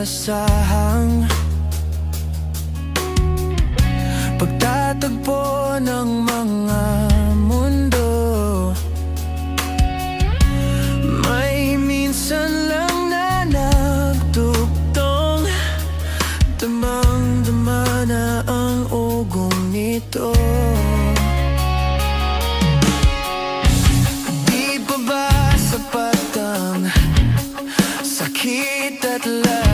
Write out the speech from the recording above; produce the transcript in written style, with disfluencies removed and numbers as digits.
inaasahang pagtatagpo ng mga mundo. May minsan lang na nagdugtong, damang-dama na ang ugong nito. Di pa ba sapat ang sakit at lahat?